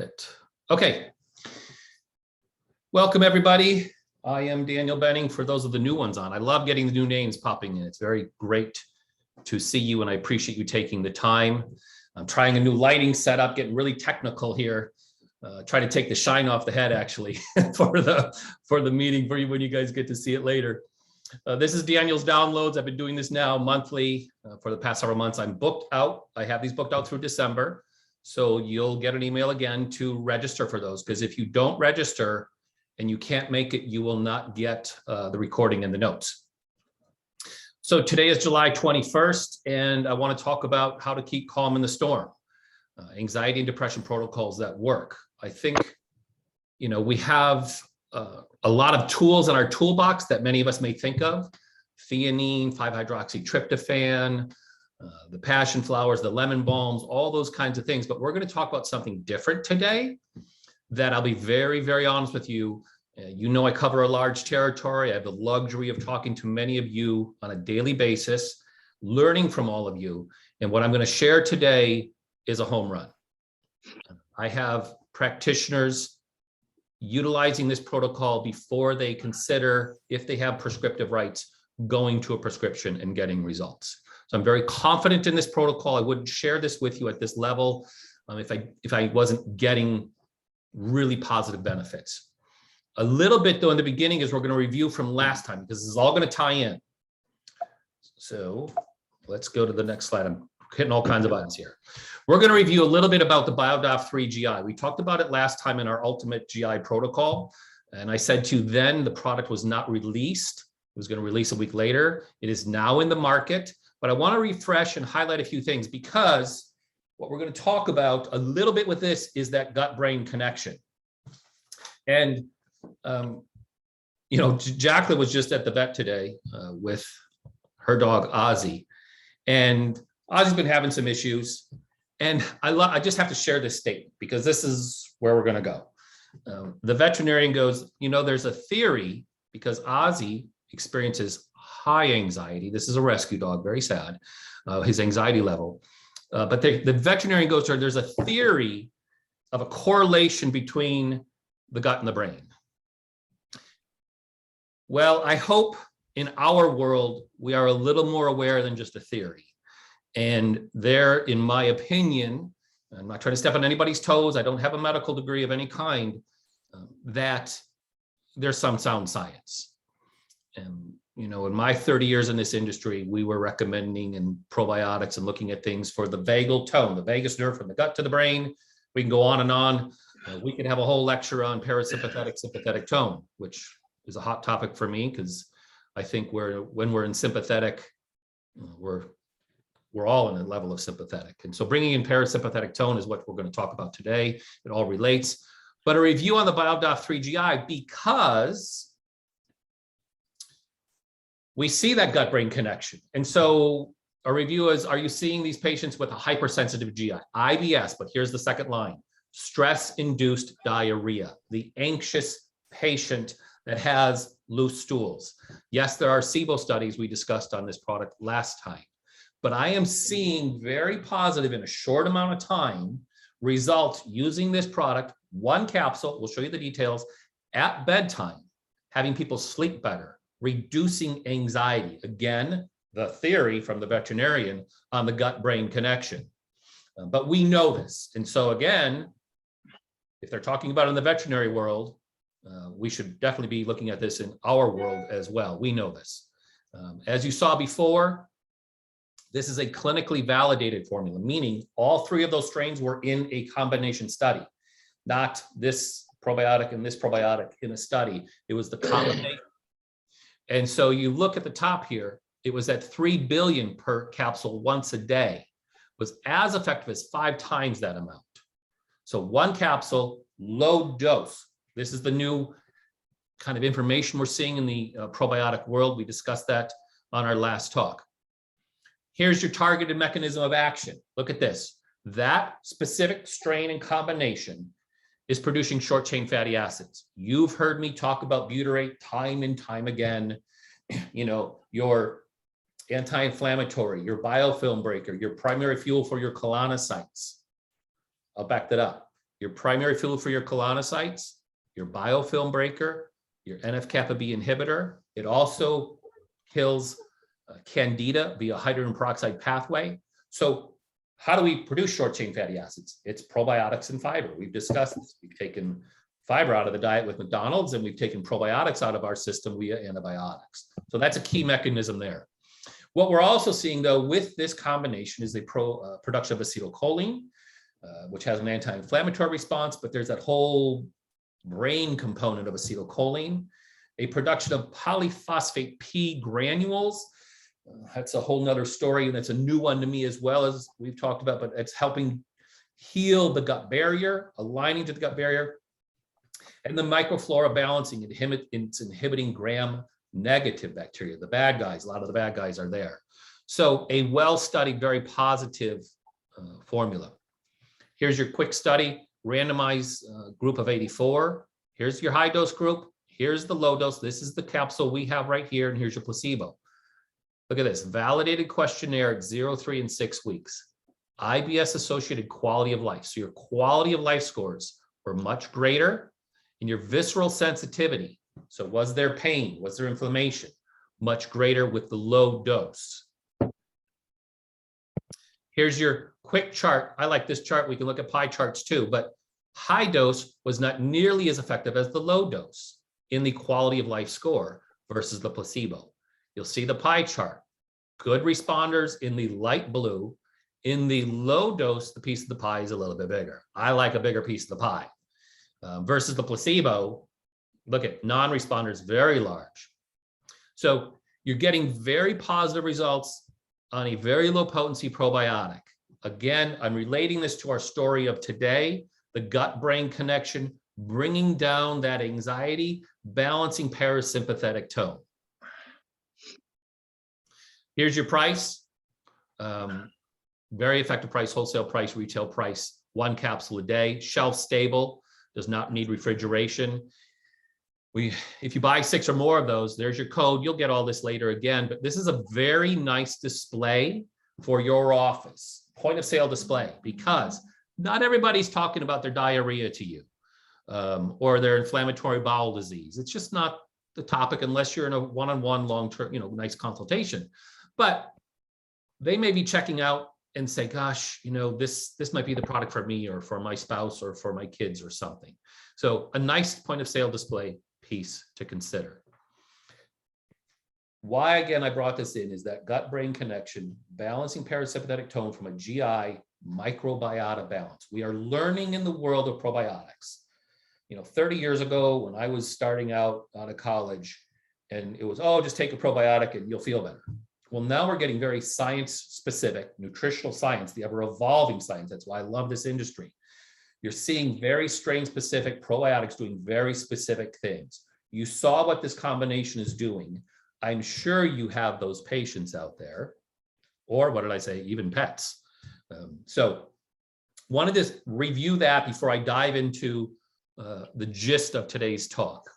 it. Okay. Welcome, everybody. I am Daniel Benning. For those of the new ones on, I love getting the new names popping in. It's very great to see you, and I appreciate you taking the time. I'm trying a new lighting setup, getting really technical here. Try to take the shine off the head, actually, for the meeting for you when you guys get to see it later. This is Daniel's Downloads. I've been doing this now monthly for the past several months. I'm booked out. I have these booked out through December. So you'll get an email again to register for those, because if you don't register and you can't make it, you will not get the recording and the notes. So today is July 21st, and I want to talk about how to keep calm in the storm. Anxiety and depression protocols that work. I think, we have a lot of tools in our toolbox that many of us may think of: theanine, 5-hydroxytryptophan, the passion flowers, the lemon balms, all those kinds of things. But we're going to talk about something different today that I'll be very, very honest with you. I cover a large territory. I have the luxury of talking to many of you on a daily basis, learning from all of you. And what I'm going to share today is a home run. I have practitioners utilizing this protocol before they consider, if they have prescriptive rights, going to a prescription and getting results. So I'm very confident in this protocol. I wouldn't share this with you at this level if I wasn't getting really positive benefits. A little bit though in the beginning is we're going to review from last time, because this is all going to tie in. So let's go to the next slide. I'm hitting all kinds of buttons here. We're going to review a little bit about the BioDAF3 GI. We talked about it last time in our Ultimate GI protocol. And I said to you then the product was not released. It was going to release a week later. It is now in the market. But I want to refresh and highlight a few things, because what we're going to talk about a little bit with this is that gut-brain connection. And, Jacqueline was just at the vet today with her dog, Ozzy. And Ozzy's been having some issues. And I just have to share this statement, because this is where we're going to go. The veterinarian goes, there's a theory, because Ozzy experiences high anxiety. This is a rescue dog, very sad, his anxiety level. But the veterinarian goes to her, there's a theory of a correlation between the gut and the brain. Well, I hope in our world, we are a little more aware than just a theory. And there, in my opinion, I'm not trying to step on anybody's toes, I don't have a medical degree of any kind, that there's some sound science. And in my 30 years in this industry, we were recommending and probiotics and looking at things for the vagal tone, the vagus nerve from the gut to the brain. We can go on and on. We could have a whole lecture on parasympathetic, sympathetic tone, which is a hot topic for me, because I think when we're in sympathetic, we're all in a level of sympathetic. And so bringing in parasympathetic tone is what we're going to talk about today. It all relates. But a review on the BioDAF3 GI, because we see that gut-brain connection. And so a review is, are you seeing these patients with a hypersensitive GI? IBS, but here's the second line: stress-induced diarrhea, the anxious patient that has loose stools. Yes, there are SIBO studies we discussed on this product last time, but I am seeing very positive in a short amount of time results using this product, one capsule, we'll show you the details, at bedtime, having people sleep better, reducing anxiety. Again, the theory from the veterinarian on the gut-brain connection. But we know this. And so again, if they're talking about it in the veterinary world, we should definitely be looking at this in our world as well. We know this. As you saw before, this is a clinically validated formula, meaning all three of those strains were in a combination study, not this probiotic and this probiotic in a study. It was the combination. And so you look at the top here, it was at 3 billion per capsule once a day, was as effective as 5 times that amount. So one capsule, low dose. This is the new kind of information we're seeing in the probiotic world. We discussed that on our last talk. Here's your targeted mechanism of action. Look at this. That specific strain and combination is producing short chain fatty acids. You've heard me talk about butyrate time and time again. Your anti-inflammatory, your biofilm breaker, your primary fuel for your colonocytes. I'll back that up. your primary fuel for your colonocytes, your biofilm breaker, your NF-kappa B inhibitor. It also kills candida via hydrogen peroxide pathway. So how do we produce short chain fatty acids? It's probiotics and fiber. We've discussed this. We've taken fiber out of the diet with McDonald's, and we've taken probiotics out of our system via antibiotics. So that's a key mechanism there. What we're also seeing, though, with this combination is the production of acetylcholine, which has an anti-inflammatory response, but there's that whole brain component of acetylcholine, a production of polyphosphate P granules. That's a whole nother story, and that's a new one to me as well, as we've talked about, but it's helping heal the gut barrier, aligning to the gut barrier, and the microflora balancing, it's inhibiting gram-negative bacteria, the bad guys. A lot of the bad guys are there. So a well-studied, very positive formula. Here's your quick study, randomized group of 84. Here's your high dose group. Here's the low dose. This is the capsule we have right here, and here's your placebo. Look at this, validated questionnaire at 0, 3, and 6 weeks. IBS-associated quality of life. So your quality of life scores were much greater, and your visceral sensitivity. So was there pain? Was there inflammation? Much greater with the low dose. Here's your quick chart. I like this chart. We can look at pie charts too, but high dose was not nearly as effective as the low dose in the quality of life score versus the placebo. You'll see the pie chart. Good responders in the light blue. In the low dose, the piece of the pie is a little bit bigger. I like a bigger piece of the pie. Versus the placebo, look at non-responders, very large. So you're getting very positive results on a very low potency probiotic. Again, I'm relating this to our story of today, the gut-brain connection, bringing down that anxiety, balancing parasympathetic tone. Here's your price. Very effective price, wholesale price, retail price, 1 capsule a day, shelf stable, does not need refrigeration. If you buy 6 or more of those, there's your code. You'll get all this later again, but this is a very nice display for your office, point of sale display, because not everybody's talking about their diarrhea to you or their inflammatory bowel disease. It's just not the topic unless you're in a one-on-one long-term, nice consultation. But they may be checking out and say, gosh, this might be the product for me or for my spouse or for my kids or something. So a nice point of sale display piece to consider. Why, again, I brought this in is that gut-brain connection, balancing parasympathetic tone from a GI microbiota balance. We are learning in the world of probiotics. 30 years ago when I was starting out of college, and it was, just take a probiotic and you'll feel better. Well, now we're getting very science-specific, nutritional science, the ever-evolving science. That's why I love this industry. You're seeing very strain-specific probiotics doing very specific things. You saw what this combination is doing. I'm sure you have those patients out there, or what did I say, even pets. So wanted to review that before I dive into the gist of today's talk.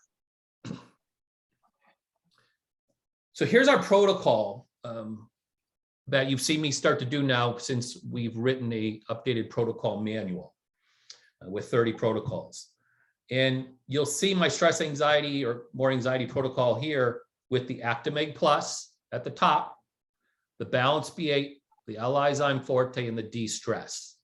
So here's our protocol that you've seen me start to do now since we've written a updated protocol manual with 30 protocols. And you'll see my stress anxiety or more anxiety protocol here with the Actimeg Plus at the top, the Balance B8, the L-Izyme Forte, and the De-Stress.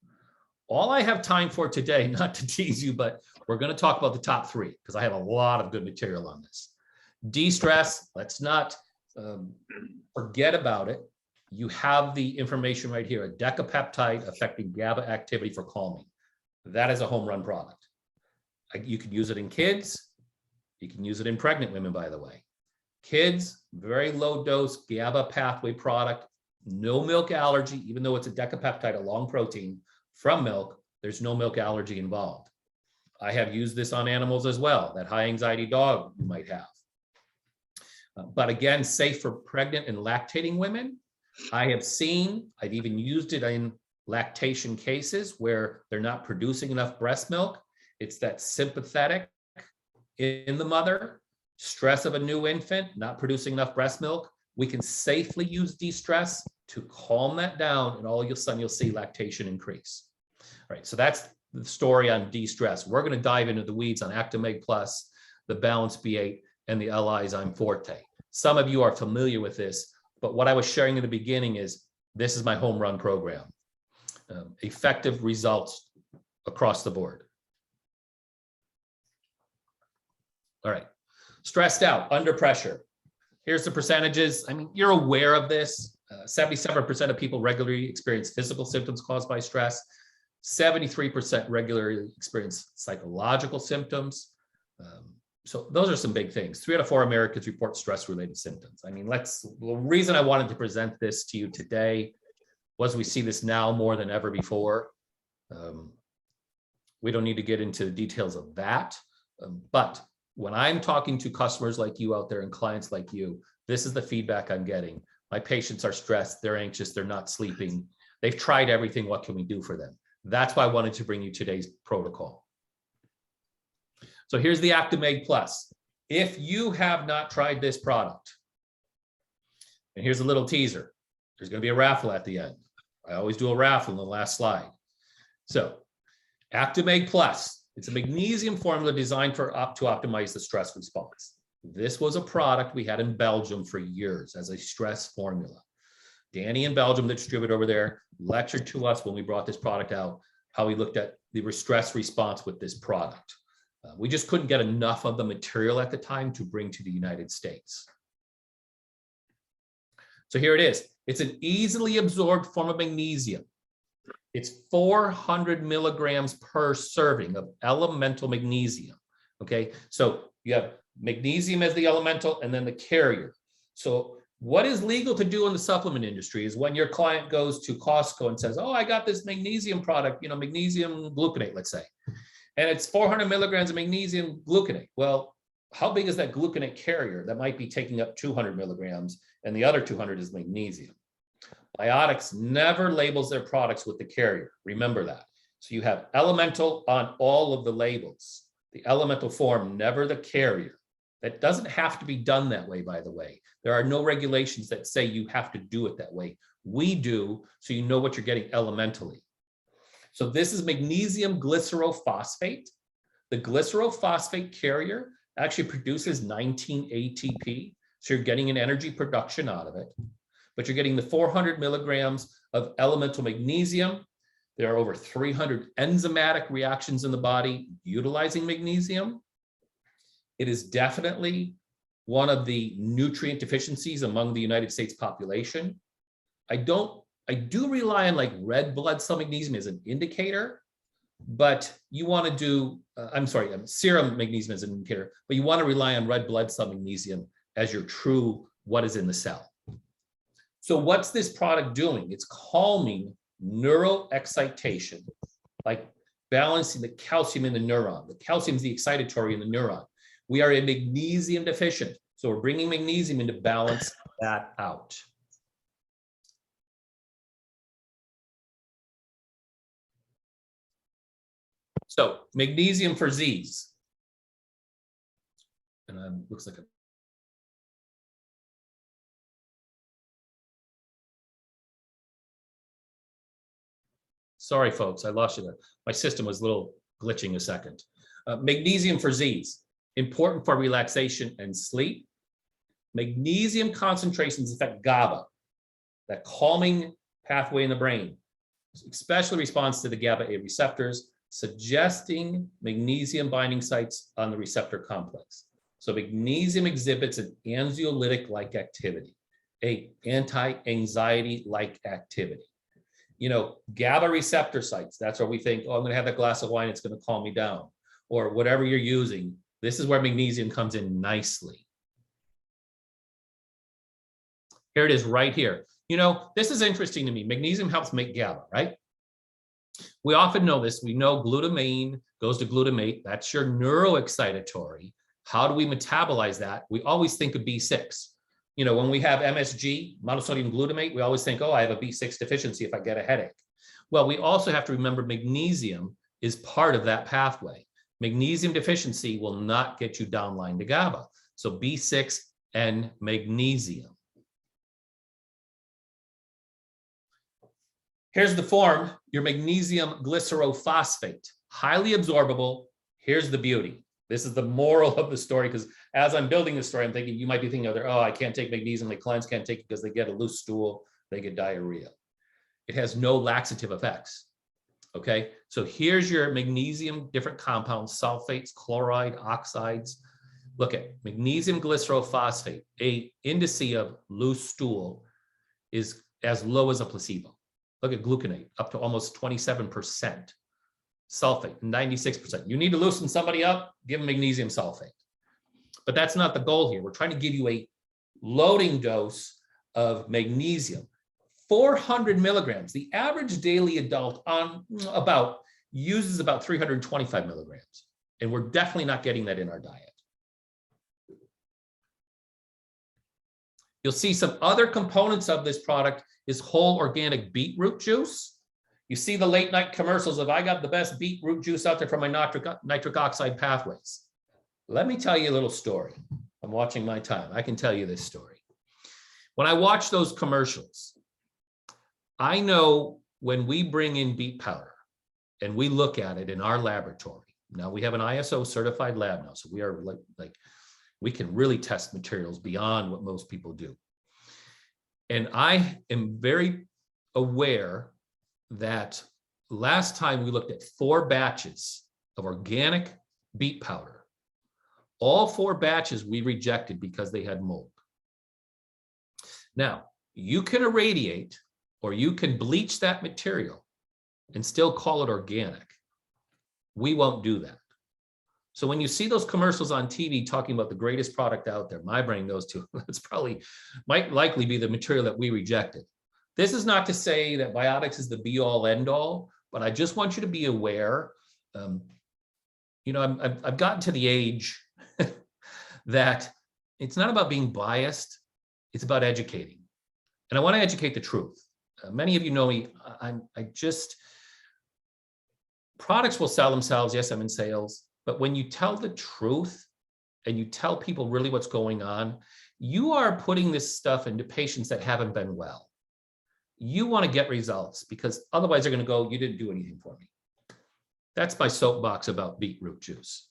All I have time for today, not to tease you, but we're going to talk about the top 3 because I have a lot of good material on this. De-Stress, let's not forget about it. You have the information right here, a decapeptide affecting GABA activity for calming. That is a home run product. You can use it in kids. You can use it in pregnant women, by the way. Kids, very low dose GABA pathway product, no milk allergy, even though it's a decapeptide, a long protein from milk, there's no milk allergy involved. I have used this on animals as well, that high anxiety dog you might have. But again, safe for pregnant and lactating women. I've even used it in lactation cases where they're not producing enough breast milk. It's that sympathetic in the mother, stress of a new infant, not producing enough breast milk. We can safely use De-Stress to calm that down, and all of a sudden you'll see lactation increase. All right, so that's the story on de-stress. We're going to dive into the weeds on Actimeg Plus, the Balance B8, and the L-Izyme Forte. Some of you are familiar with this, but what I was sharing in the beginning is this is my home run program. Effective results across the board. All right, stressed out, under pressure. Here's the percentages. I mean, you're aware of this. 77% of people regularly experience physical symptoms caused by stress. 73% regularly experience psychological symptoms. So those are some big things. 3 out of 4 Americans report stress-related symptoms. I mean, the reason I wanted to present this to you today was we see this now more than ever before. We don't need to get into the details of that, but when I'm talking to customers like you out there and clients like you, this is the feedback I'm getting. My patients are stressed, they're anxious, they're not sleeping. They've tried everything, what can we do for them? That's why I wanted to bring you today's protocol. So here's the Actimeg Plus. If you have not tried this product, and here's a little teaser, there's going to be a raffle at the end. I always do a raffle in the last slide. So Actimeg Plus, it's a magnesium formula designed to optimize the stress response. This was a product we had in Belgium for years as a stress formula. Danny in Belgium, the distributor over there, lectured to us when we brought this product out, how we looked at the stress response with this product. We just couldn't get enough of the material at the time to bring to the United States. So here it is. It's an easily absorbed form of magnesium. It's 400 milligrams per serving of elemental magnesium. Okay, so you have magnesium as the elemental and then the carrier. So what is legal to do in the supplement industry is when your client goes to Costco and says, oh, I got this magnesium product, magnesium gluconate, let's say, and it's 400 milligrams of magnesium gluconate. Well, how big is that gluconate carrier that might be taking up 200 milligrams and the other 200 is magnesium? Biotics never labels their products with the carrier. Remember that. So you have elemental on all of the labels, the elemental form, never the carrier. That doesn't have to be done that way, by the way. There are no regulations that say you have to do it that way. We do, so you know what you're getting elementally. So this is magnesium glycerophosphate. The glycerophosphate carrier actually produces 19 ATP, so you're getting an energy production out of it. But you're getting the 400 milligrams of elemental magnesium. There are over 300 enzymatic reactions in the body utilizing magnesium. It is definitely one of the nutrient deficiencies among the United States population. I do rely on like red blood cell magnesium as an indicator, but you want to do, serum magnesium as an indicator, but you want to rely on red blood cell magnesium as your true what is in the cell. So what's this product doing? It's calming neural excitation, like balancing the calcium in the neuron. The calcium is the excitatory in the neuron. We are a magnesium deficient, so we're bringing magnesium in to balance that out. So magnesium for Z's. And looks like a sorry, folks, I lost you there. My system was a little glitching a second. Magnesium for Z's, important for relaxation and sleep. Magnesium concentrations affect GABA, that calming pathway in the brain, especially responds to the GABA-A receptors, suggesting magnesium binding sites on the receptor complex. So magnesium exhibits an anxiolytic-like activity, an anti-anxiety-like activity. GABA receptor sites, that's where we think, oh, I'm going to have that glass of wine, it's going to calm me down. Or whatever you're using, this is where magnesium comes in nicely. Here it is right here. This is interesting to me. Magnesium helps make GABA, right? We often know this. We know glutamine goes to glutamate. That's your neuroexcitatory. How do we metabolize that? We always think of B6. When we have MSG, monosodium glutamate, we always think, oh, I have a B6 deficiency if I get a headache. Well, we also have to remember magnesium is part of that pathway. Magnesium deficiency will not get you downline to GABA. So B6 and magnesium. Here's the form, your magnesium glycerophosphate. highly absorbable. Here's the beauty. This is the moral of the story, because as I'm building this story, I'm thinking you might be thinking, oh, I can't take magnesium. My clients can't take it because they get a loose stool, they get diarrhea. It has no laxative effects. Okay, so here's your magnesium, different compounds, sulfates, chloride, oxides. Look at magnesium glycerophosphate, a indice of loose stool is as low as a placebo. Look at gluconate, up to almost 27%. Sulfate, 96%. You need to loosen somebody up, give them magnesium sulfate. But that's not the goal here. We're trying to give you a loading dose of magnesium. 400 milligrams. The average daily adult on uses about 325 milligrams. And we're definitely not getting that in our diet. You'll see some other components of this product is whole organic beetroot juice. You see the late night commercials of I got the best beetroot juice out there for my nitric oxide pathways. Let me tell you a little story. I'm watching my time. I can tell you this story. When I watch those commercials, I know when we bring in beet powder and we look at it in our laboratory. Now we have an ISO certified lab now, so we are like we can really test materials beyond what most people do. And I am very aware that last time we looked at 4 batches of organic beet powder. All 4 batches we rejected because they had mold. Now, you can irradiate or you can bleach that material and still call it organic. We won't do that. So when you see those commercials on TV talking about the greatest product out there, my brain goes to, it's might likely be the material that we rejected. This is not to say that Biotics is the be all end all, but I just want you to be aware. I've gotten to the age that it's not about being biased, it's about educating. And I want to educate the truth. Many of you know me, products will sell themselves. Yes, I'm in sales, but when you tell the truth and you tell people really what's going on, you are putting this stuff into patients that haven't been well. You want to get results because otherwise they're going to go, you didn't do anything for me. That's my soapbox about beetroot juice.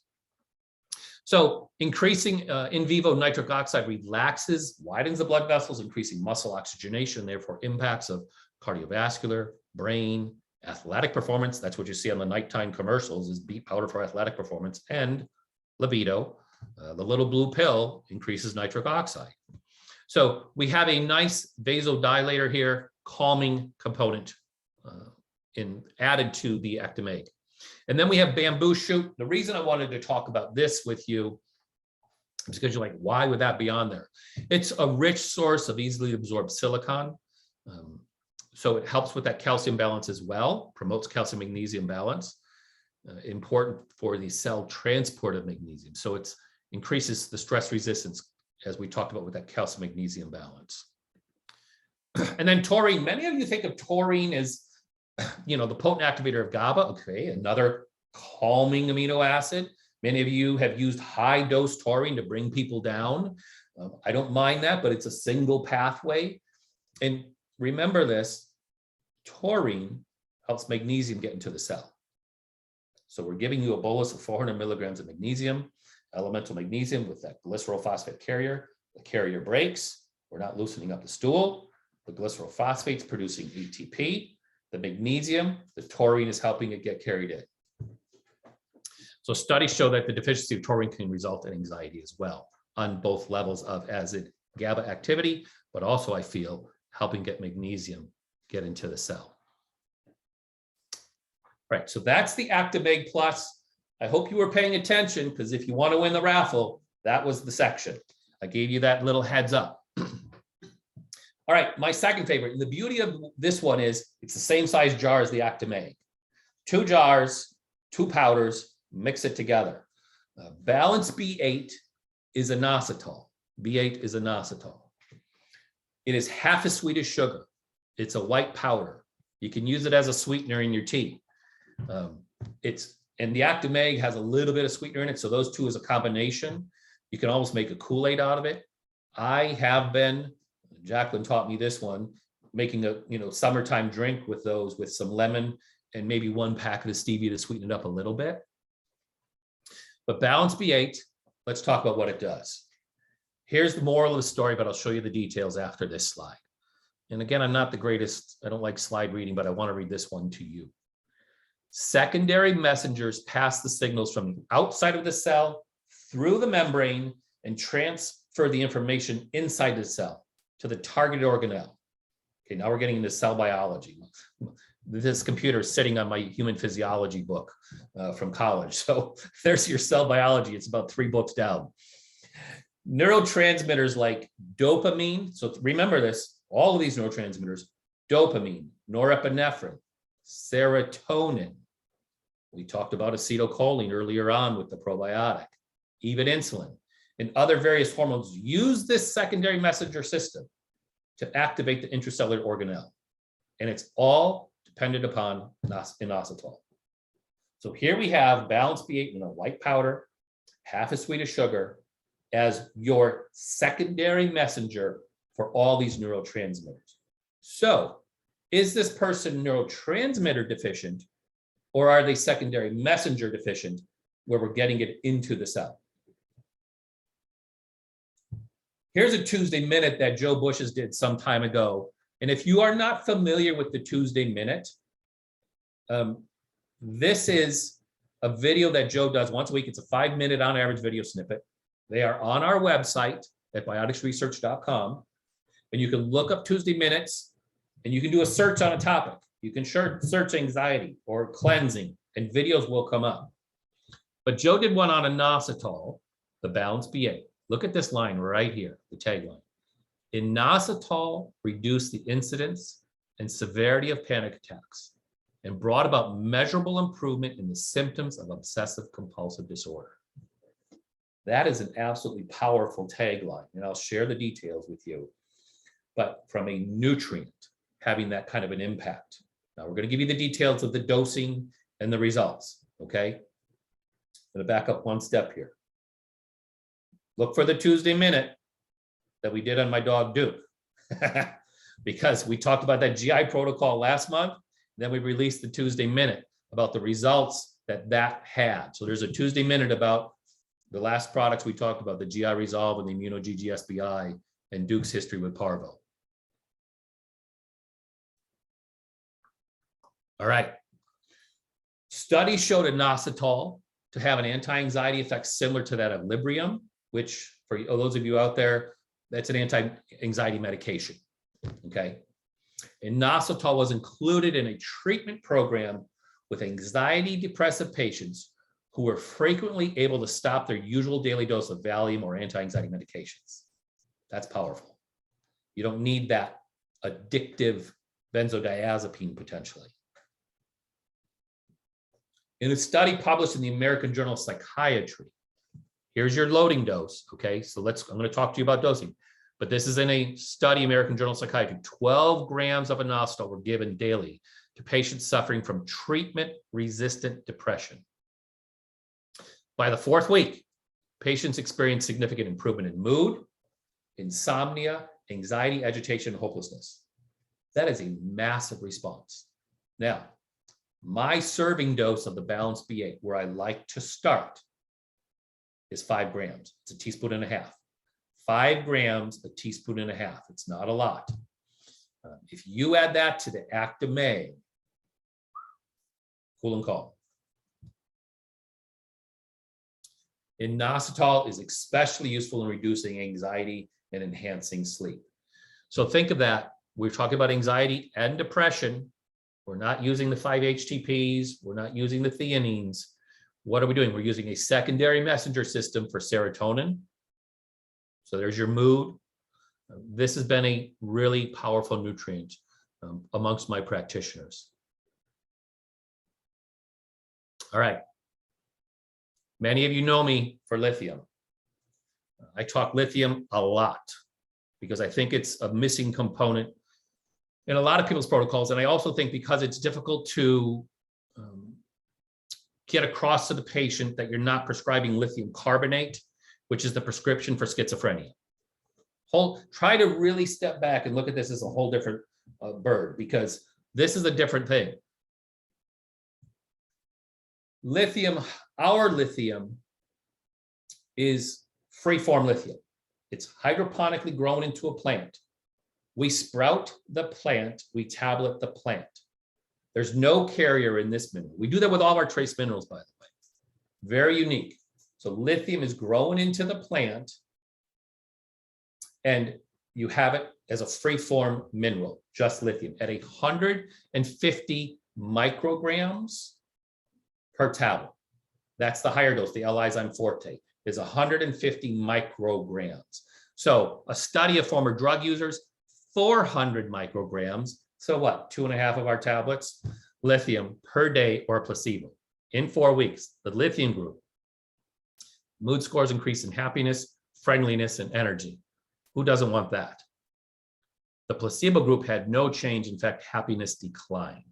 So increasing in vivo nitric oxide relaxes, widens the blood vessels, increasing muscle oxygenation, therefore impacts of cardiovascular, brain, athletic performance. That's what you see on the nighttime commercials is beet powder for athletic performance, and libido. The little blue pill increases nitric oxide. So we have a nice vasodilator here, calming component added to the Actimeg. And then we have bamboo shoot. The reason I wanted to talk about this with you is because you're like, why would that be on there? It's a rich source of easily absorbed silicon. So it helps with that calcium balance as well, promotes calcium magnesium balance, important for the cell transport of magnesium. So it increases the stress resistance, as we talked about with that calcium magnesium balance. And then taurine, many of you think of taurine as, the potent activator of GABA. Okay, another calming amino acid. Many of you have used high dose taurine to bring people down. I don't mind that, but it's a single pathway. And remember this, taurine helps magnesium get into the cell. So we're giving you a bolus of 400 milligrams of magnesium, elemental magnesium with that glycerophosphate carrier. The carrier breaks. We're not loosening up the stool. The glycerophosphate's producing ATP. The magnesium, the taurine is helping it get carried in. So studies show that the deficiency of taurine can result in anxiety as well on both levels of GABA activity, but also I feel helping get magnesium get into the cell. Right, so that's the Actimeg Plus. I hope you were paying attention because if you want to win the raffle, that was the section. I gave you that little heads up. All right, my second favorite. And the beauty of this one is it's the same size jar as the Actimeg. 2 jars, 2 powders, mix it together. Balance B8 is inositol. B8 is inositol. It is half as sweet as sugar. It's a white powder. You can use it as a sweetener in your tea. And the Actimeg has a little bit of sweetener in it, so those two is a combination. You can almost make a Kool-Aid out of it. I have been, Jacqueline taught me this one, making a summertime drink with those with some lemon and maybe 1 packet of stevia to sweeten it up a little bit. But Balance B8, let's talk about what it does. Here's the moral of the story, but I'll show you the details after this slide. And again, I'm not the greatest, I don't like slide reading, but I want to read this one to you. Secondary messengers pass the signals from the outside of the cell through the membrane and transfer the information inside the cell to the targeted organelle. Okay, now we're getting into cell biology. This computer is sitting on my human physiology book from college. So there's your cell biology. It's about 3 books down. Neurotransmitters like dopamine. So remember this, all of these neurotransmitters, dopamine, norepinephrine, serotonin. We talked about acetylcholine earlier on with the probiotic, even insulin and other various hormones use this secondary messenger system to activate the intracellular organelle. And it's all dependent upon inositol. So here we have Balance B8 in a white powder, half a sweet of sugar as your secondary messenger for all these neurotransmitters. So is this person neurotransmitter deficient, or are they secondary messenger deficient where we're getting it into the cell? Here's a Tuesday Minute that Joe Bush's did some time ago. And if you are not familiar with the Tuesday Minute, this is a video that Joe does once a week. It's a 5-minute on average video snippet. They are on our website at bioticsresearch.com. And you can look up Tuesday Minutes and you can do a search on a topic. You can search anxiety or cleansing and videos will come up. But Joe did one on inositol, the Balance B8. Look at this line right here, the tagline. Inositol reduced the incidence and severity of panic attacks and brought about measurable improvement in the symptoms of obsessive compulsive disorder. That is an absolutely powerful tagline, and I'll share the details with you. But from a nutrient having that kind of an impact. Now we're going to give you the details of the dosing and the results, okay? I'm going to back up 1 step here. Look for the Tuesday Minute that we did on my dog Duke, because we talked about that GI protocol last month. Then we released the Tuesday Minute about the results that had. So there's a Tuesday Minute about the last products we talked about, the GI Resolve and the Immuno-GGSBI and Duke's history with Parvo. All right. Studies showed inositol to have an anti-anxiety effect similar to that of Librium, which for those of you out there, that's an anti-anxiety medication, okay? Inositol was included in a treatment program with anxiety depressive patients who were frequently able to stop their usual daily dose of Valium or anti-anxiety medications. That's powerful. You don't need that addictive benzodiazepine potentially. In a study published in the American Journal of Psychiatry, here's your loading dose, okay? So I'm going to talk to you about dosing, but this is in a study, American Journal of Psychiatry. 12 grams of inositol were given daily to patients suffering from treatment-resistant depression. By the 4th week, patients experienced significant improvement in mood, insomnia, anxiety, agitation, and hopelessness. That is a massive response. Now, my serving dose of the Balance B8, where I like to start, is 5 grams. It's a teaspoon and a half. 5 grams, a teaspoon and a half. It's not a lot. If you add that to the Actimay, cool and calm. Inositol is especially useful in reducing anxiety and enhancing sleep. So think of that. We're talking about anxiety and depression. We're not using the 5-HTPs. We're not using the theanines. What are we doing? We're using a secondary messenger system for serotonin. So there's your mood. This has been a really powerful nutrient amongst my practitioners. All right. Many of you know me for lithium. I talk lithium a lot because I think it's a missing component in a lot of people's protocols. And I also think because it's difficult to get across to the patient that you're not prescribing lithium carbonate, which is the prescription for schizophrenia. Try to really step back and look at this as a whole different bird, because this is a different thing. Lithium, our lithium is free-form lithium. It's hydroponically grown into a plant. We sprout the plant, we tablet the plant. There's no carrier in this mineral. We do that with all our trace minerals, by the way. Very unique. So lithium is grown into the plant, and you have it as a free-form mineral, just lithium, at 150 micrograms per tablet. That's the higher dose. The L-Lyzime Forte is 150 micrograms. So a study of former drug users, 400 micrograms. So what, 2.5 of our tablets, lithium per day or placebo in 4 weeks. The lithium group, mood scores increase in happiness, friendliness, and energy. Who doesn't want that? The placebo group had no change. In fact, happiness declined.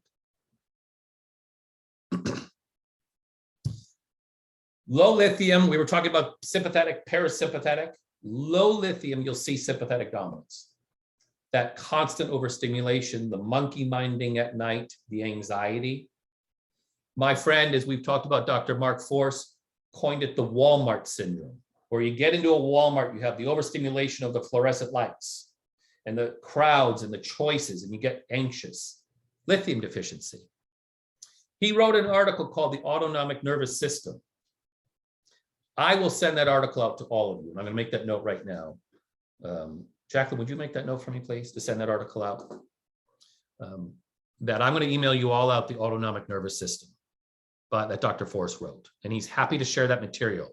Low lithium, we were talking about sympathetic, parasympathetic. Low lithium, you'll see sympathetic dominance. That constant overstimulation, the monkey minding at night, the anxiety. My friend, as we've talked about, Dr. Mark Force, coined it the Walmart syndrome, where you get into a Walmart, you have the overstimulation of the fluorescent lights and the crowds and the choices, and you get anxious. Lithium deficiency. He wrote an article called The Autonomic Nervous System. I will send that article out to all of you. And I'm going to make that note right now. Jacqueline, would you make that note for me, please, to send that article out? That I'm going to email you all out the autonomic nervous system that Dr. Force wrote. And he's happy to share that material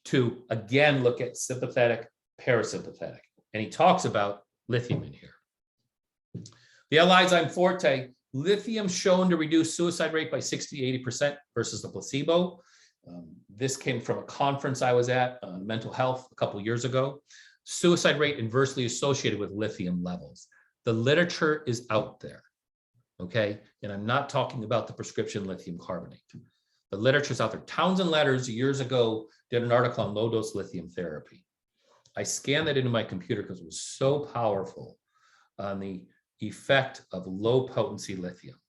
to, again, look at sympathetic, parasympathetic. And he talks about lithium in here. The L-Lyzime Forte, lithium shown to reduce suicide rate by 60 to 80% versus the placebo. This came from a conference I was at on mental health a couple years ago. Suicide rate inversely associated with lithium levels. The literature is out there, okay? And I'm not talking about the prescription lithium carbonate. The literature's out there. Townsend Letters years ago did an article on low-dose lithium therapy. I scanned that into my computer because it was so powerful on the effect of low-potency lithium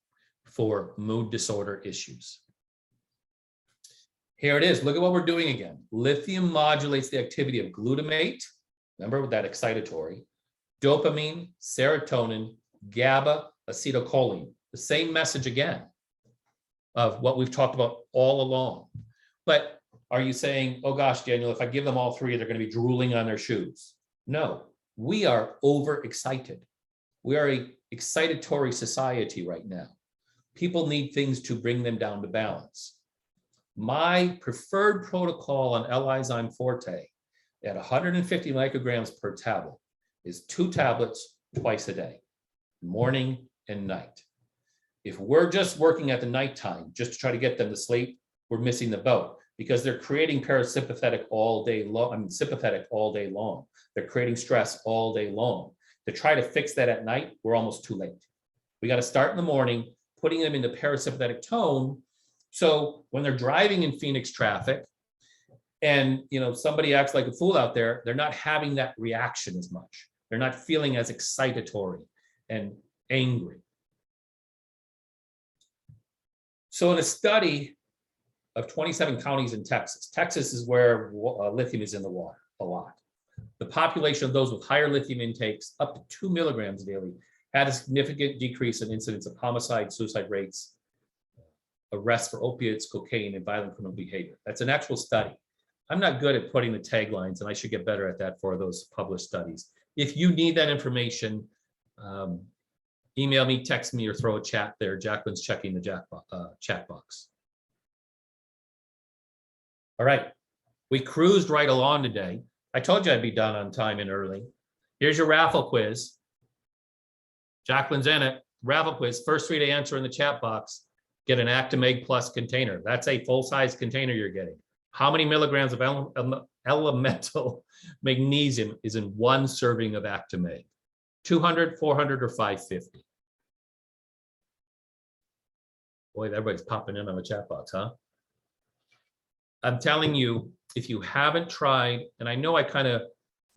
for mood disorder issues. Here it is. Look at what we're doing again. Lithium modulates the activity of glutamate. Remember that excitatory, dopamine, serotonin, GABA, acetylcholine. The same message again of what we've talked about all along. But are you saying, oh gosh, Daniel, if I give them all three, they're going to be drooling on their shoes? No, we are overexcited. We are an excitatory society right now. People need things to bring them down to balance. My preferred protocol on L-Lyzime Forte at 150 micrograms per tablet is 2 tablets twice a day, morning and night. If we're just working at the nighttime just to try to get them to sleep, we're missing the boat because they're creating parasympathetic all day long, sympathetic all day long. They're creating stress all day long. To try to fix that at night, we're almost too late. We got to start in the morning, putting them into parasympathetic tone. So when they're driving in Phoenix traffic and somebody acts like a fool out there, they're not having that reaction as much. They're not feeling as excitatory and angry. So in a study of 27 counties in Texas, Texas is where lithium is in the water a lot. The population of those with higher lithium intakes, up to 2 milligrams daily, had a significant decrease in incidence of homicide, suicide rates, arrests for opiates, cocaine, and violent criminal behavior. That's an actual study. I'm not good at putting the taglines, and I should get better at that for those published studies. If you need that information, email me, text me, or throw a chat there. Jacqueline's checking the chat box. All right, we cruised right along today. I told you I'd be done on time and early. Here's your raffle quiz. Jacqueline's in it. Raffle quiz, first 3 to answer in the chat box, get an Actimeg Plus container. That's a full-size container you're getting. How many milligrams of elemental magnesium is in 1 serving of Actimeg? 200, 400, or 550? Boy, everybody's popping in on the chat box, huh? I'm telling you, if you haven't tried, and I know I kind of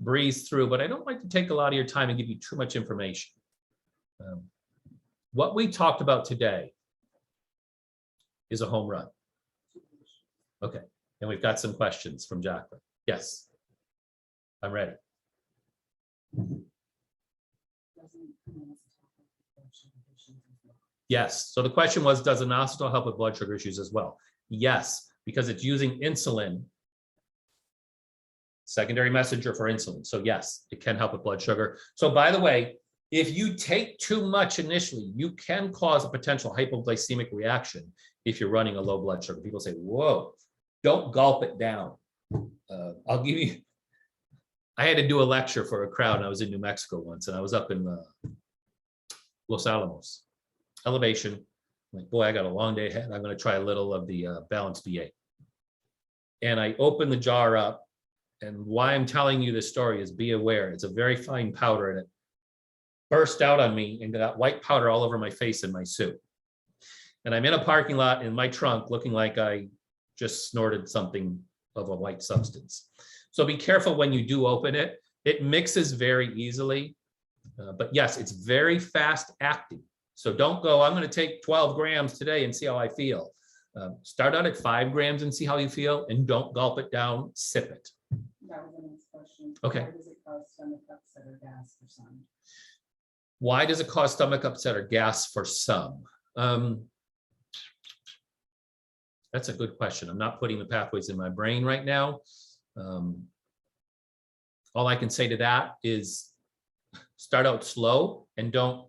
breeze through, but I don't like to take a lot of your time and give you too much information. What we talked about today is a home run. Okay, and we've got some questions from Jacqueline. Yes, I'm ready. Yes, so the question was, does inositol help with blood sugar issues as well? Yes, because it's using insulin, secondary messenger for insulin. So yes, it can help with blood sugar. So by the way, if you take too much initially, you can cause a potential hypoglycemic reaction if you're running a low blood sugar. People say, whoa, don't gulp it down. I'll give you, I had to do a lecture for a crowd, and I was in New Mexico once, and I was up in Los Alamos. Elevation, like, boy, I got a long day ahead. I'm going to try a little of the Balance B8. And I opened the jar up, and why I'm telling you this story is be aware. It's a very fine powder, and it burst out on me and got white powder all over my face and my suit. And I'm in a parking lot in my trunk looking like I just snorted something of a white substance. So be careful when you do open it. It mixes very easily, but yes, it's very fast acting. So don't go, I'm going to take 12 grams today and see how I feel. Start out at 5 grams and see how you feel, and don't gulp it down, sip it. That was the next question. Okay. Why does it cause stomach upset or gas for some? Why does it cause stomach upset or gas for some? That's a good question. I'm not putting the pathways in my brain right now. All I can say to that is start out slow and don't,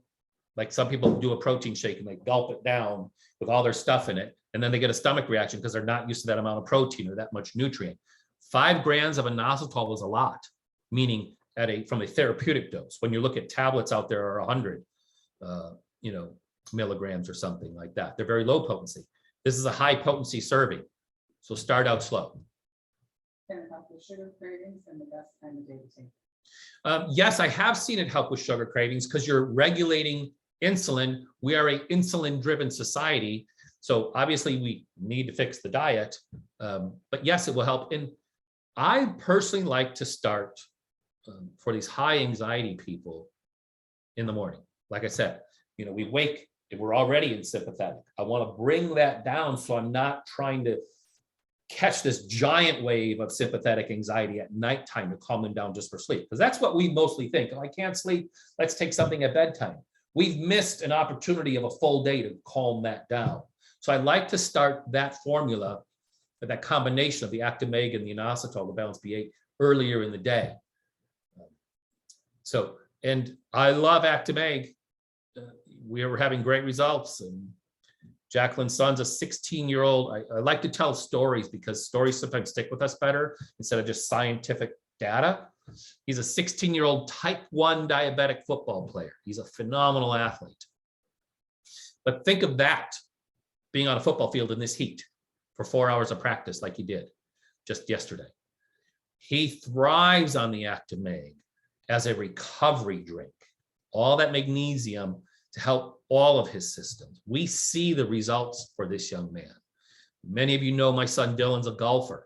like some people do a protein shake and they gulp it down with all their stuff in it, and then they get a stomach reaction because they're not used to that amount of protein or that much nutrient. 5 grams of inositol is a lot, meaning from a therapeutic dose. When you look at tablets out there are 100, milligrams or something like that. They're very low potency. This is a high potency serving, so start out slow. Can it help with sugar cravings and the best time of day to take? Yes, I have seen it help with sugar cravings because you're regulating insulin. We are an insulin-driven society, so obviously we need to fix the diet. But yes, it will help. And I personally like to start for these high anxiety people in the morning. Like I said, we wake and we're already in sympathetic. I want to bring that down so I'm not trying to catch this giant wave of sympathetic anxiety at nighttime to calm them down just for sleep. Because that's what we mostly think. Oh, I can't sleep. Let's take something at bedtime. We've missed an opportunity of a full day to calm that down. So I like to start that formula, that combination of the Actimeg and the inositol, the Balance B8, earlier in the day. So, and I love Actimeg. We are having great results. And Jacqueline's son's a 16-year-old. I like to tell stories because stories sometimes stick with us better instead of just scientific data. He's a 16-year-old type 1 diabetic football player. He's a phenomenal athlete. But think of that, being on a football field in this heat for 4 hours of practice like he did just yesterday. He thrives on the Actimeg as a recovery drink. All that magnesium to help all of his systems. We see the results for this young man. Many of you know my son Dylan's a golfer.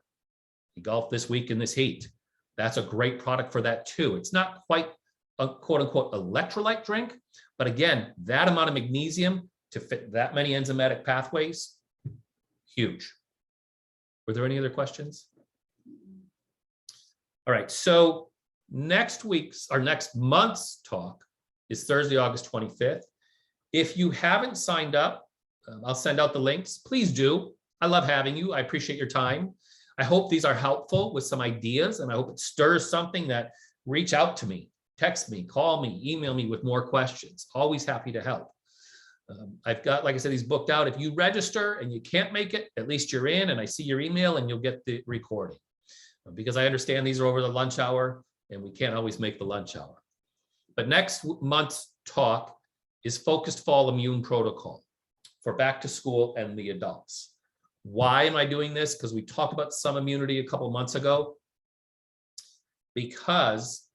He golfed this week in this heat. That's a great product for that too. It's not quite a quote unquote electrolyte drink, but again, that amount of magnesium to fit that many enzymatic pathways, huge. Were there any other questions? All right, so next month's talk is Thursday, August 25th. If you haven't signed up, I'll send out the links. Please do. I love having you. I appreciate your time. I hope these are helpful with some ideas, and I hope it stirs something that reach out to me, text me, call me, email me with more questions. Always happy to help. I've got, like I said, these booked out. If you register and you can't make it, at least you're in and I see your email and you'll get the recording. Because I understand these are over the lunch hour and we can't always make the lunch hour. But next month's talk is Focused Fall Immune Protocol for back to school and the adults. Why am I doing this? Because we talked about some immunity a couple months ago. Because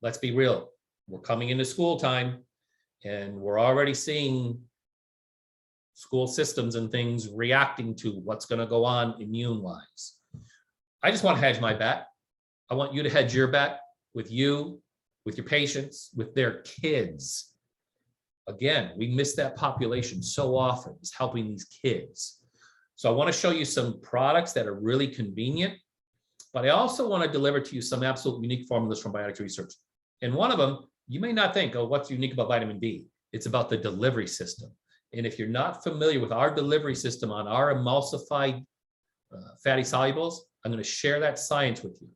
let's be real, we're coming into school time and we're already seeing school systems and things reacting to what's going to go on immune-wise. I just want to hedge my bet. I want you to hedge your bet with you, with your patients, with their kids. Again, we miss that population so often, is helping these kids. So I want to show you some products that are really convenient, but I also want to deliver to you some absolute unique formulas from Biotics Research. And one of them, you may not think, oh, what's unique about vitamin D? It's about the delivery system. And if you're not familiar with our delivery system on our emulsified fatty solubles, I'm going to share that science with you,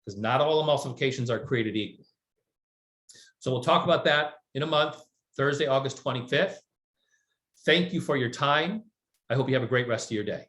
because not all emulsifications are created equal. So we'll talk about that in a month, Thursday, August 25th. Thank you for your time. I hope you have a great rest of your day.